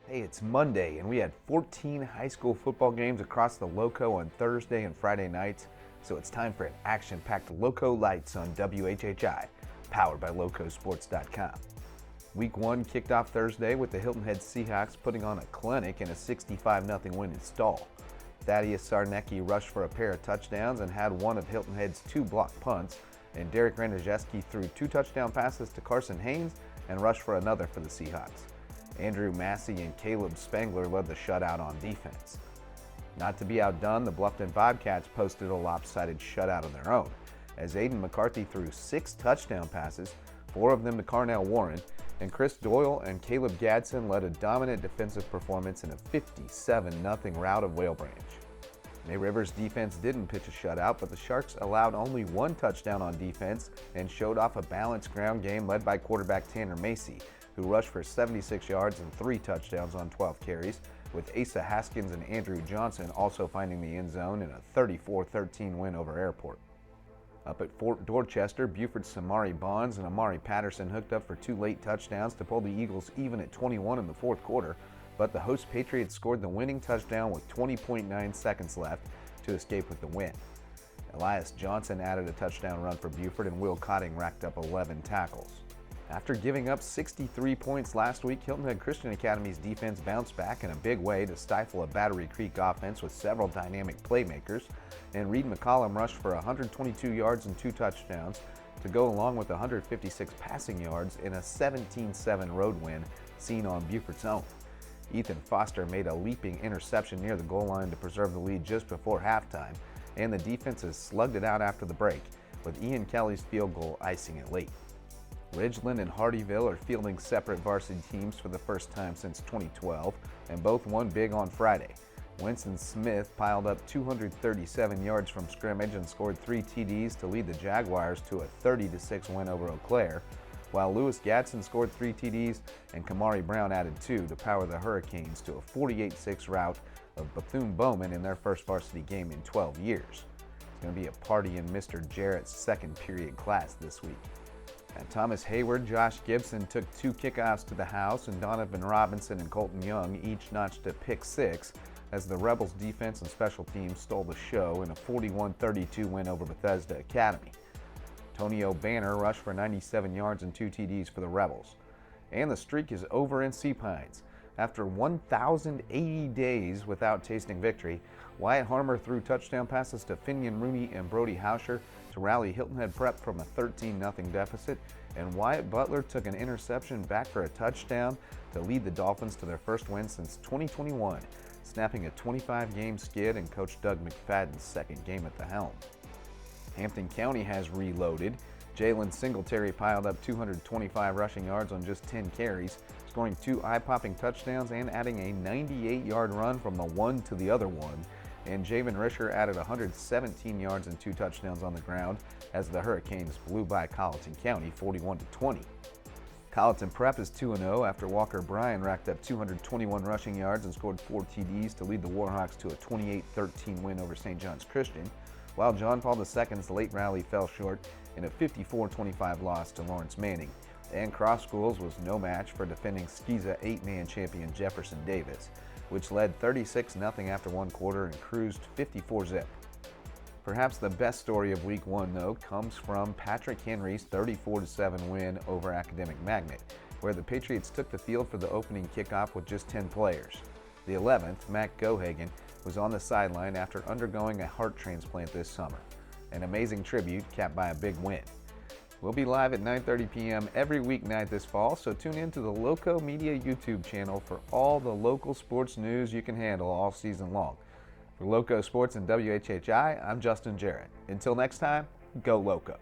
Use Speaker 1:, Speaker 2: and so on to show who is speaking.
Speaker 1: Hey, it's Monday, and we had 14 high school football games across the Lowco on Thursday and Friday nights, so it's time for an action-packed Lowco Lights on WHHI, powered by lowcosports.com. Week 1 kicked off Thursday with the Hilton Head Seahawks putting on a clinic in a 65-0 win in Stall. Thaddeus Czarnecki rushed for a pair of touchdowns and had one of Hilton Head's 2 blocked punts, and Derrick Raniszewski threw 2 touchdown passes to Carson Haines and rushed for another for the Seahawks. Massey and Kaleb Spangler led the shutout on defense. Not to be outdone, the Bluffton Bobcats posted a lopsided shutout of their own, as Aedan McCarthy threw 6 touchdown passes, 4 of them to Carnell Warren, and Doyle and Kaleb Gadson led a dominant defensive performance in a 57-0 rout of Whale Branch. May River's defense didn't pitch a shutout, but the Sharks allowed only 1 touchdown on defense and showed off a balanced ground game led by quarterback Tanner Macy, who rushed for 76 yards and 3 touchdowns on 12 carries, with Haskins and Andrew Johnson also finding the end zone in a 34-13 win over Airport. Up at Fort Dorchester, Buford's Samari Bonds and Amari Patterson hooked up for 2 late touchdowns to pull the Eagles even at 21 in the fourth quarter, but the host Patriots scored the winning touchdown with 20.9 seconds left to escape with the win. Elias Johnson added a touchdown run for Buford, and Will Cotting racked up 11 tackles. After giving up 63 points last week, Hilton Head Christian Academy's defense bounced back in a big way to stifle a Battery Creek offense with several dynamic playmakers, and Reed McCollum rushed for 122 yards and 2 touchdowns to go along with 156 passing yards in a 17-7 road win seen on Buford's own. Ethan Foster made a leaping interception near the goal line to preserve the lead just before halftime, and the defenses slugged it out after the break, with Ian Kelly's field goal icing it late. Ridgeland and Hardyville are fielding separate varsity teams for the first time since 2012, and both won big on Friday. Winston Smith piled up 237 yards from scrimmage and scored 3 TDs to lead the Jaguars to a 30-6 win over Eau Claire, while Lewis Gadson scored 3 TDs and Kamari Brown added 2 to power the Hurricanes to a 48-6 rout of Bethune-Bowman in their first varsity game in 12 years. It's going to be a party in Mr. Jarrett's second period class this week. At Thomas Hayward, Josh Gibson took 2 kickoffs to the house, and Donovan Robinson and Colton Young each notched a pick 6 as the Rebels' defense and special teams stole the show in a 41-32 win over Bethesda Academy. Tony O'Banner rushed for 97 yards and 2 TDs for the Rebels. And the streak is over in Sea Pines. After 1,080 days without tasting victory, Wyatt Harmer threw touchdown passes to Finian Rooney and Brody Hauscher to rally Hilton Head Prep from a 13-0 deficit, and Wyatt Butler took an interception back for a touchdown to lead the Dolphins to their first win since 2021, snapping a 25-game skid in Coach Doug McFadden's second game at the helm. Hampton County has reloaded. Jalen Singletary piled up 225 rushing yards on just 10 carries, scoring 2 eye-popping touchdowns and adding a 98-yard run from the one to the other one. And Javen Risher added 117 yards and 2 touchdowns on the ground as the Hurricanes blew by Colleton County 41-20. Colleton Prep is 2-0 after Walker Bryan racked up 221 rushing yards and scored 4 TDs to lead the Warhawks to a 28-13 win over St. John's Christian, while John Paul II's late rally fell short in a 54-25 loss to Lawrence Manning, and Cross Schools was no match for defending Skeeza 8-man champion Jefferson Davis, which led 36-0 after 1 quarter and cruised 54-zip. Perhaps the best story of Week 1, though, comes from Patrick Henry's 34-7 win over Academic Magnet, where the Patriots took the field for the opening kickoff with just 10 players. The 11th, Matt Gohagen, was on the sideline after undergoing a heart transplant this summer. An amazing tribute capped by a big win. We'll be live at 9:30 p.m. every weeknight this fall, so tune in to the Lowco Media YouTube channel for all the local sports news you can handle all season long. For Lowco Sports and WHHI, I'm Justin Jarrett. Until next time, go Lowco.